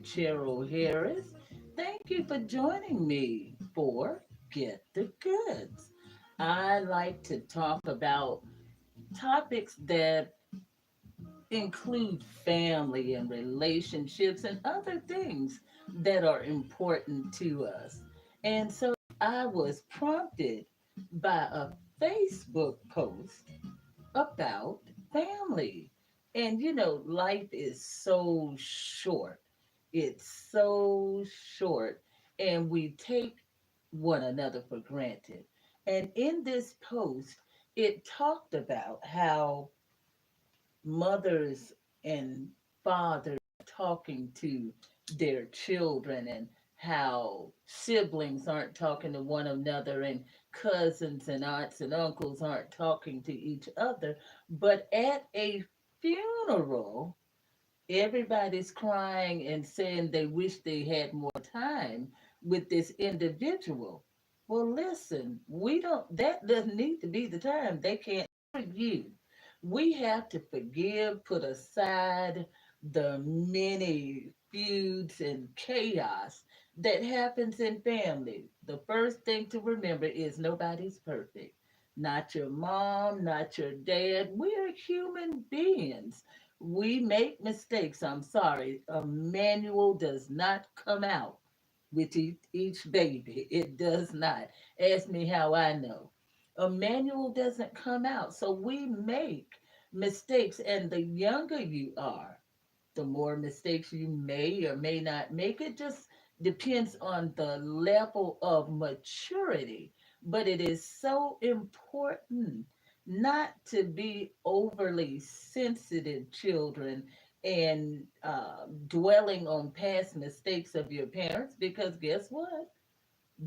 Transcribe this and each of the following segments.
Cheryl Harris. Thank you for joining me for Get the Goods. I like to talk about topics that include family and relationships and other things that are important to us. And so I was prompted by a Facebook post about family. And life is so short. It's so short. And we take one another for granted. And in this post, it talked about how mothers and fathers talking to their children and how siblings aren't talking to one another and cousins and aunts and uncles aren't talking to each other. But at a funeral, everybody's crying and saying they wish they had more time with this individual. Well, listen, that doesn't need to be the time. They can't you. We have to forgive, put aside the many feuds and chaos that happens in family. The first thing to remember is nobody's perfect. Not your mom, not your dad. We're human beings. We make mistakes. I'm sorry. A manual does not come out with each baby. It does not. Ask me how I know. A manual doesn't come out. So we make mistakes. And the younger you are, the more mistakes you may or may not make. It just depends on the level of maturity. But it is so important not to be overly sensitive children and dwelling on past mistakes of your parents because guess what?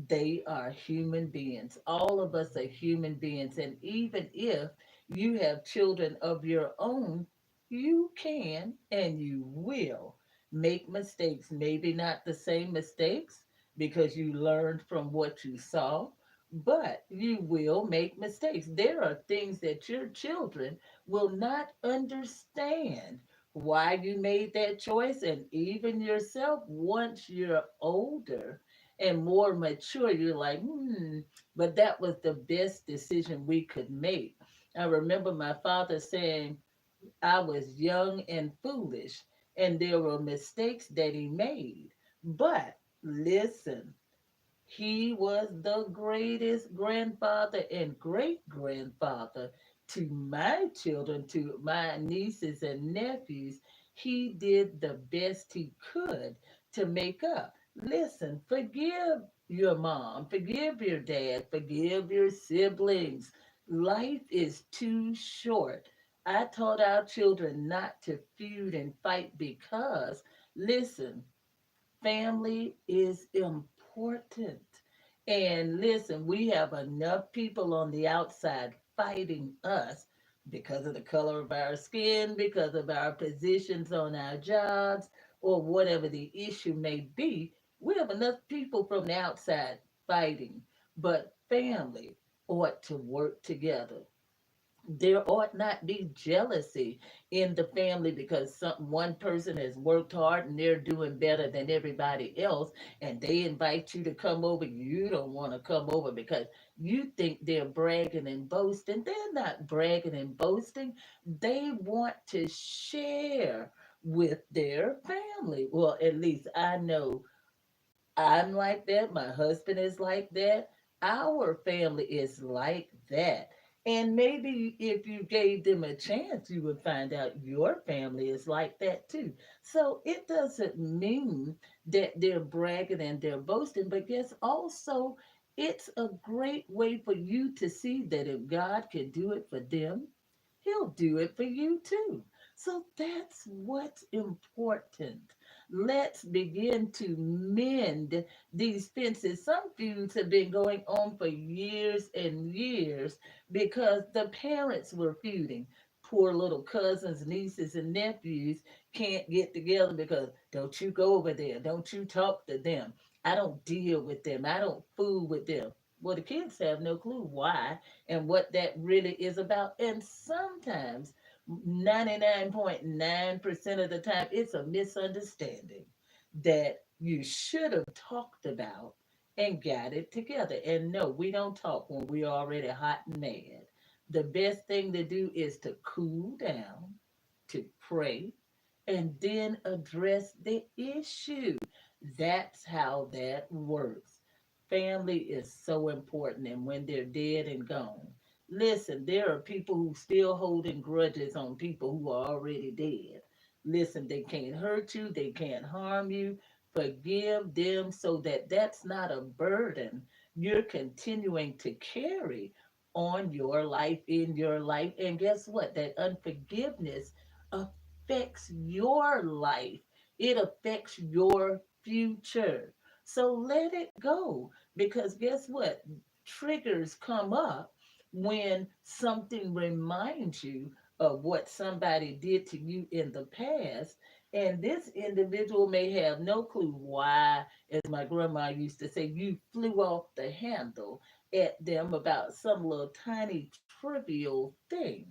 They are human beings. All of us are human beings. And even if you have children of your own, you can and you will make mistakes. Maybe not the same mistakes because you learned from what you saw, but you will make mistakes. There are things that your children will not understand why you made that choice. And even yourself, once you're older, and more mature, you're like, but that was the best decision we could make. I remember my father saying I was young and foolish, and there were mistakes that he made. But listen, he was the greatest grandfather and great grandfather to my children, to my nieces and nephews. He did the best he could to make up. Listen, forgive your mom, forgive your dad, forgive your siblings. Life is too short. I taught our children not to feud and fight because, listen, family is important. And listen, we have enough people on the outside fighting us because of the color of our skin, because of our positions on our jobs, or whatever the issue may be. We have enough people from the outside fighting, but family ought to work together. There ought not be jealousy in the family because one person has worked hard and they're doing better than everybody else and they invite you to come over. You don't want to come over because you think they're bragging and boasting. They're not bragging and boasting. They want to share with their family. Well, at least I know I'm like that. My husband is like that. Our family is like that. And maybe if you gave them a chance, you would find out your family is like that too. So it doesn't mean that they're bragging and they're boasting, but guess also it's a great way for you to see that if God can do it for them, He'll do it for you too. So that's what's important. Let's begin to mend these fences. Some feuds have been going on for years and years because the parents were feuding. Poor little cousins, nieces, and nephews can't get together because don't you go over there, don't you talk to them. I don't deal with them, I don't fool with them. Well, the kids have no clue why and what that really is about. And sometimes 99.9% of the time, it's a misunderstanding. that you should have talked about and got it together. And no, we don't talk when we're already hot and mad. The best thing to do is to cool down, to pray, and then address the issue. That's how that works. Family is so important, and when they're dead and gone, listen, there are people who still holding grudges on people who are already dead. Listen, they can't hurt you, they can't harm you. Forgive them so that that's not a burden you're continuing to carry on your life, in your life. And guess what? That unforgiveness affects your life, it affects your future. So let it go, because guess what? Triggers come up when something reminds you of what somebody did to you in the past. And this individual may have no clue why, as my grandma used to say, you flew off the handle at them about some little tiny trivial thing.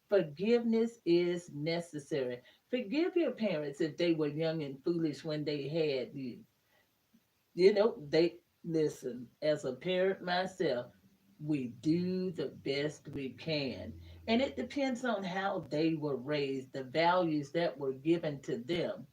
Forgiveness is necessary. Forgive your parents if they were young and foolish when they had you. They listen, as a parent myself, we do the best we can. And it depends on how they were raised, the values that were given to them.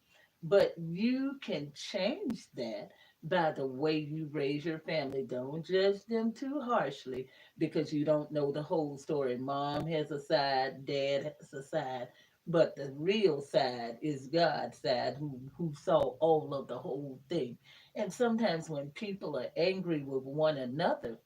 But you can change that by the way you raise your family. Don't judge them too harshly because you don't know the whole story. Mom has a side, dad has a side. But the real side is God's side, who saw all of the whole thing. And sometimes when people are angry with one another,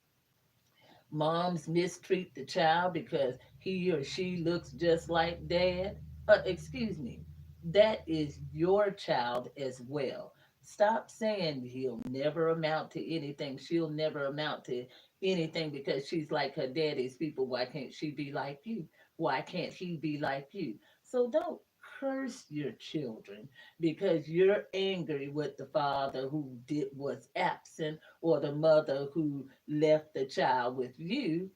moms mistreat the child because he or she looks just like dad. Excuse me, that is your child as well. Stop saying he'll never amount to anything. She'll never amount to anything because she's like her daddy's people. Why can't she be like you? Why can't he be like you? So don't curse your children because you're angry with the father who was absent, or the mother who left the child with you.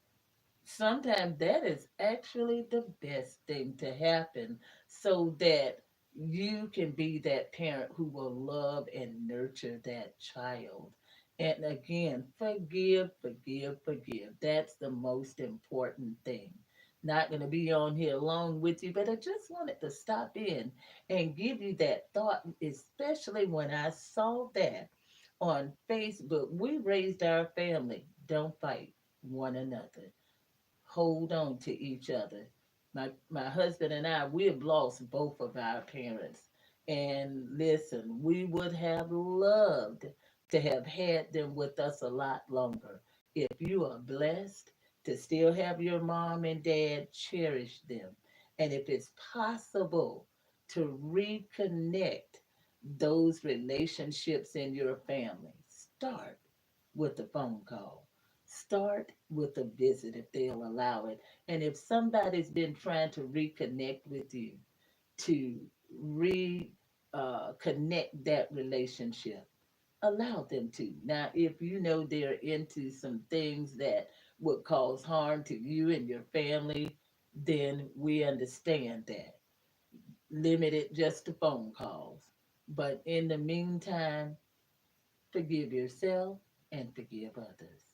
Sometimes that is actually the best thing to happen, so that you can be that parent who will love and nurture that child. And again, forgive, forgive, forgive. That's the most important thing. Not going to be on here long with you, but I just wanted to stop in and give you that thought, especially when I saw that on Facebook. We raised our family. Don't fight one another. Hold on to each other. My husband and I, we have lost both of our parents. And listen, we would have loved to have had them with us a lot longer. If you are blessed to still have your mom and dad, cherish them. And if it's possible to reconnect those relationships in your family, start with a phone call. Start with a visit if they'll allow it. And if somebody's been trying to reconnect with you, to reconnect that relationship, allow them to. Now, if you know they're into some things that would cause harm to you and your family, then we understand that. Limit it just to phone calls. But in the meantime, forgive yourself and forgive others.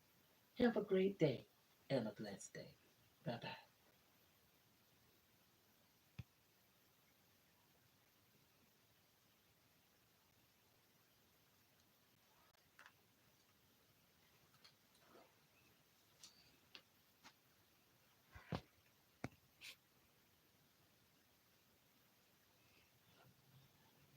Have a great day and a blessed day. Bye bye.